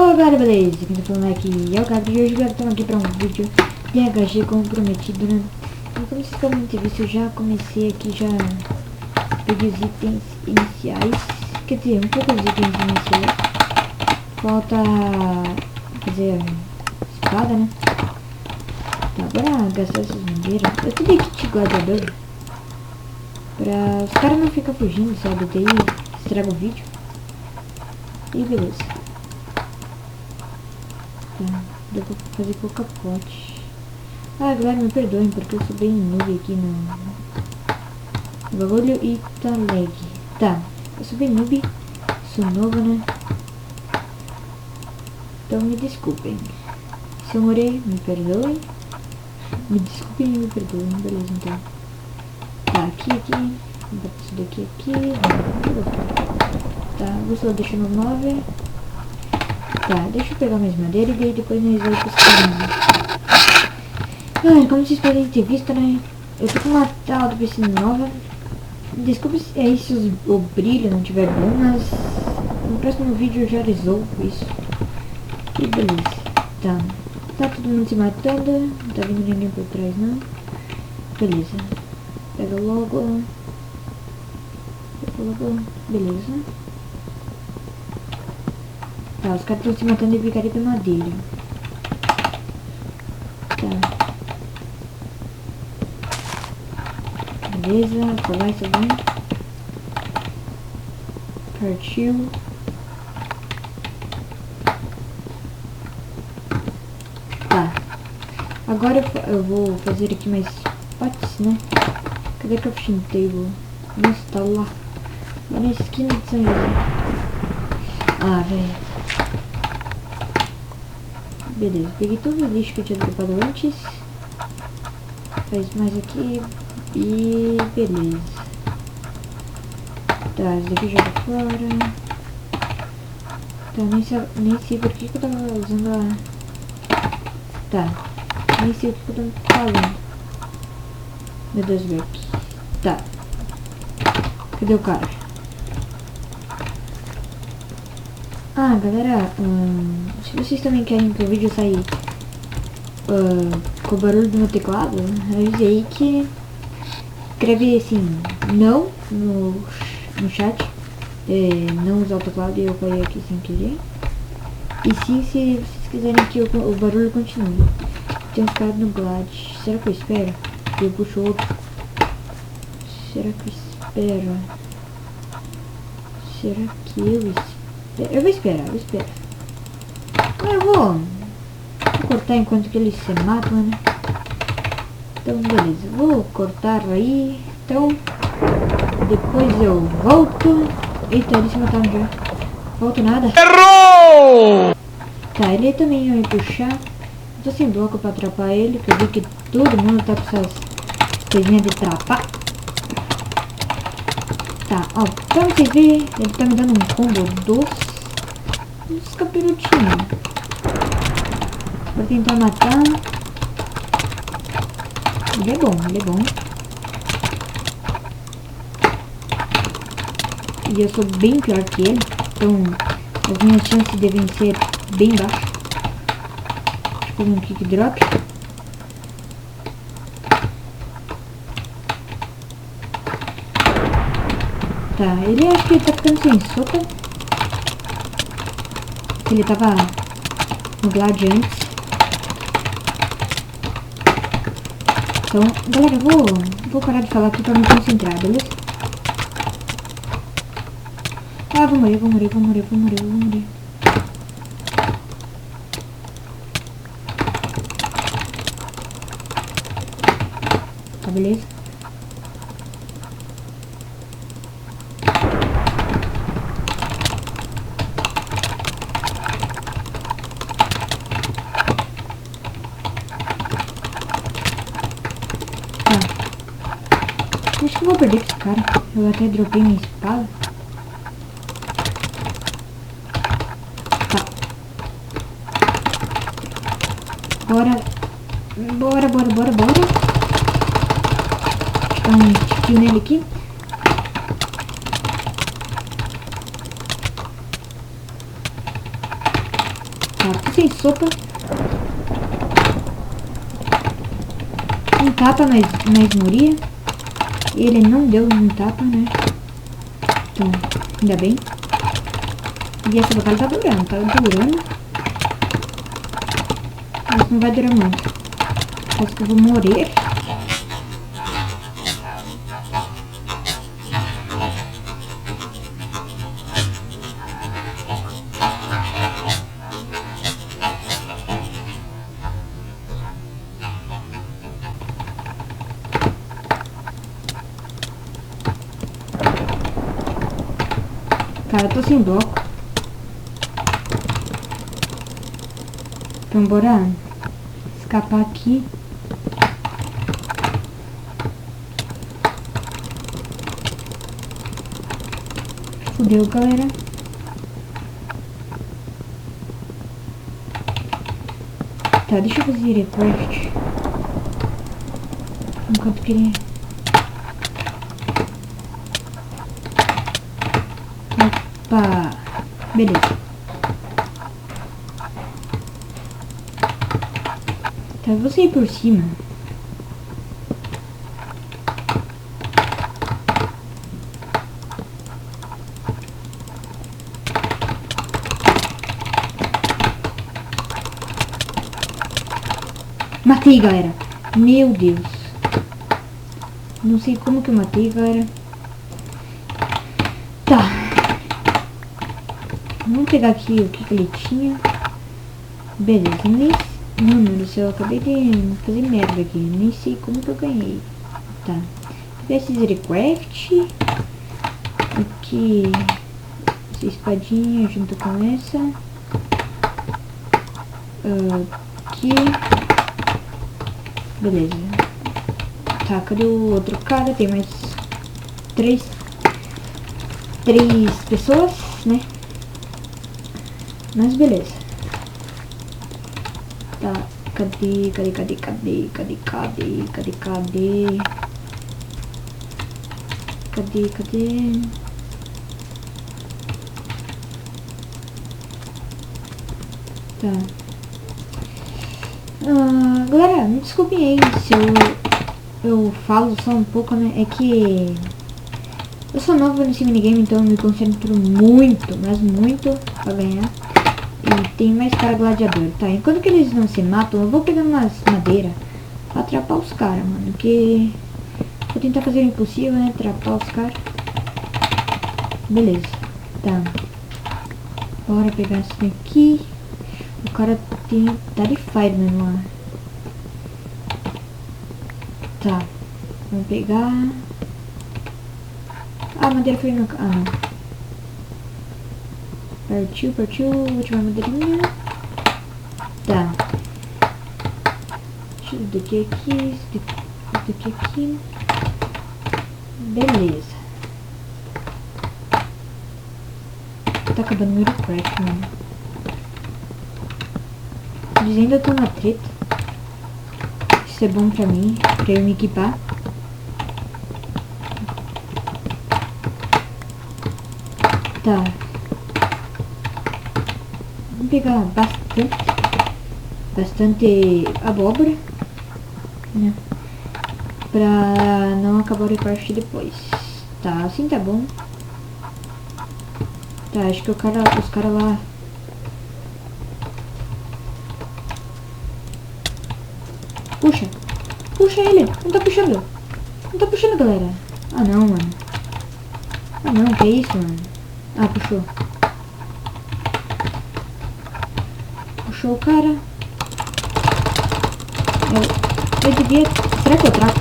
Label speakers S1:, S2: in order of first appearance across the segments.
S1: Ô galera, beleza? Quem tá falando aqui é o Gabi e hoje eu estou aqui para um vídeo de HG comprometido, né? E como vocês podem ter visto, eu já comecei aqui, já peguei os itens iniciais. Quer dizer, um pouco dos itens iniciais. Falta fazer a espada, né? Tá, bora gastar essas madeiras. Eu te dei kit gladiador pra os caras não ficarem fugindo, sabe? Daí estraga o vídeo. E beleza. Tá, deu pra fazer com o capote. Ah, galera, me perdoem porque eu sou bem noob aqui no bagulho e tá lag. Tá, eu sou bem noob, sou novo, né? Então me desculpem. Se eu morrer, me perdoem. Me desculpem e me perdoem, beleza então. Tá, aqui, bota isso daqui aqui. Tá, vou só deixar no 9. Tá, deixa eu pegar mais madeira e daí depois nós vamos pros caminhos. Ah, como vocês podem ter visto, né? Eu tô com uma tela do PC nova. Desculpa se o brilho não tiver bom, mas no próximo vídeo eu já resolvo isso. E beleza. Tá todo mundo se matando. Não tá vindo ninguém por trás, não. Beleza. Pega logo. Beleza. Tá, os caras estão se matando de picareta madeira. Tá. Beleza, colar isso bem. Partiu. Tá. Agora eu vou fazer aqui mais potes, né? Cadê a crafting table? Nossa, tá lá. Lá na esquina de São José. Ah, velho. Beleza, peguei todo o lixo que eu tinha dropado antes. Faz mais aqui. E beleza. Tá, esse daqui joga fora. Tá, nem sei por que eu tava usando a... Tá, nem sei o que eu tava falando. Meu Deus, Beck. Tá. Cadê o cara? Ah, galera, se vocês também querem que o vídeo saia com o barulho do meu teclado, avise aí que escreve assim, não no chat, não usar o teclado e eu caí aqui sem querer. E sim, se vocês quiserem que o barulho continue. Tem uns caras no Glad. Será que eu espero? Eu puxo outro. Será que eu espero? Será que eu espero? Eu vou esperar. Eu vou cortar enquanto que eles se matam, né? Então, beleza. Vou cortar aí. Então, depois eu volto. Eita, eles se mataram já. Volto nada.
S2: Errou!
S1: Tá, ele também ia me puxar. Tô sem bloco pra atrapar ele, porque eu vi que todo mundo tá com essas coisinhas de trapar. Tá, ó, pra vocês verem, ele tá me dando um combo dos capirotinhos. Vou tentar matar. Ele é bom. E eu sou bem pior que ele, então as minhas chances devem ser bem baixas. Deixa eu fazer um kick drop. Tá, ele acho que ele tá ficando sem sopa. Ele tava no Glad antes. Então, galera, eu vou parar de falar aqui pra me concentrar, beleza? Ah, vou morrer. Tá, beleza? Acho que eu vou perder com esse cara. Eu até dropei minha espada. Tá. Bora. Dá um tiro nele aqui. Tá, tô sem sopa. Um tapa, mas moria. Ele não deu um tapa, né? Então, ainda bem. E essa batalha tá durando. Mas não vai durar muito. Acho que eu vou morrer. Cara, eu tô sem bloco. Então bora escapar aqui. Fudeu, galera. Tá, deixa eu fazer recraft. Enquanto que ele... Opa! Beleza. Tá, você ir por cima. Matei, galera. Meu Deus. Não sei como que eu matei, galera. Tá. Vamos pegar aqui o que ele tinha. Beleza, nem... Mano do céu, eu acabei de fazer merda aqui. Nem sei como que eu ganhei. Tá. Esse Zercraft. Aqui. Essa espadinha junto com essa. Aqui. Beleza. Tá, cadê o outro cara? Tem mais três pessoas, né? Mas beleza. Tá, cadê? Tá. Galera, me desculpem aí se eu falo só um pouco, né? É que eu sou nova nesse minigame, então eu me concentro muito, mas muito pra ganhar. E tem mais cara gladiador, tá? Enquanto que eles não se matam, eu vou pegando umas madeiras pra atrapar os caras, mano. Porque vou tentar fazer o impossível, né? Atrapar os caras. Beleza, tá. Bora pegar isso daqui. O cara tá de fireman lá. Tá, vamos pegar. Ah, a madeira foi no... Ah, não. Partiu, última madeirinha. Tá. Deixa eu daqui aqui, daqui aqui. Beleza. Tá acabando meu craft, mano. Eles ainda estão na treta. Isso é bom pra mim, pra eu me equipar. Tá. Vamos pegar bastante abóbora, né? Pra não acabar o recraft depois. Tá, assim tá bom. Tá, acho que os caras lá... Puxa ele! Não tá puxando! Não tá puxando, galera! Ah não, mano! Ah não, que isso, mano? Ah, puxou! Puxou o cara! Eu devia... Será que eu trago?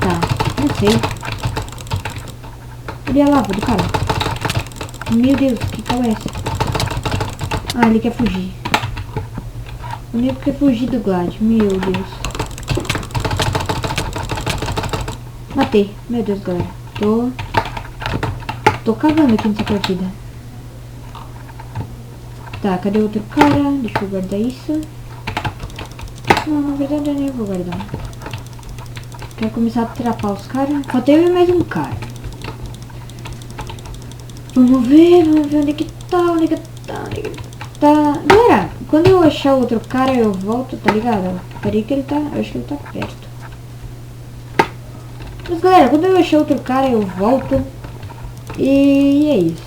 S1: Tá, não sei. Cadê a lava do cara? Meu Deus, que tal é essa? Ah, ele quer fugir. O nego quer fugir do Glad, meu Deus. Matei, meu Deus, galera. Tô cavando aqui nessa partida. Tá, cadê o outro cara? Deixa eu guardar isso. Não, na verdade eu nem vou guardar. Quero começar a atrapar os caras. Falta eu e mais um cara. Vamos ver onde é que tá, tá? Onde que ele tá? Galera, quando eu achar outro cara eu volto, tá ligado? Peraí que ele tá, eu acho que ele tá perto. Mas galera, quando eu achar outro cara eu volto. E é isso.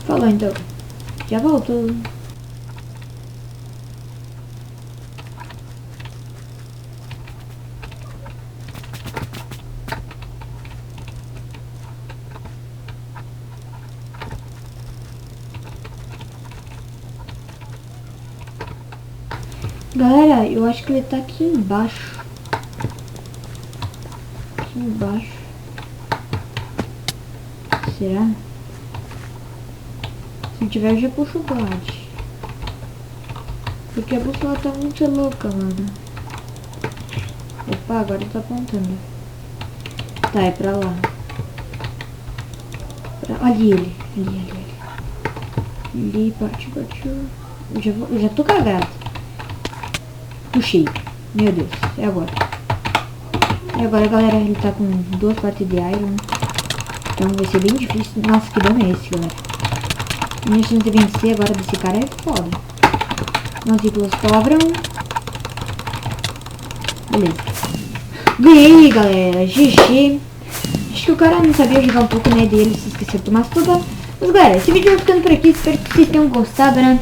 S1: Falou então. Já volto. Galera, eu acho que ele tá aqui embaixo. Aqui embaixo. Será? Se tiver, eu já puxo o blade. Porque a bússola tá muito louca, mano. Opa, agora tá apontando. Tá, é pra lá. Ali ele. Ali, partiu. Eu já tô cagado. Puxei. Meu Deus, é agora. É agora, galera, ele tá com 2 partes de iron. Então vai ser bem difícil. Nossa, que dano é esse, galera? Minha chance de vencer agora desse cara é foda. Montículos sobram. Beleza. Ganhei, galera. GG. Acho que o cara não sabia jogar um pouco, né, dele. Se esqueceu de tomar tudo. Mas, galera, esse vídeo vai ficando por aqui. Espero que vocês tenham gostado, né?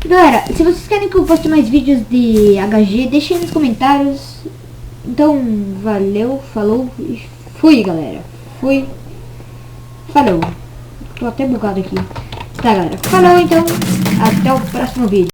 S1: Galera, se vocês querem que eu poste mais vídeos de HG, deixem nos comentários. Então, valeu, falou e fui, galera. Fui. Falou. Tô até bugado aqui. Tá, galera. Falou, então. Até o próximo vídeo.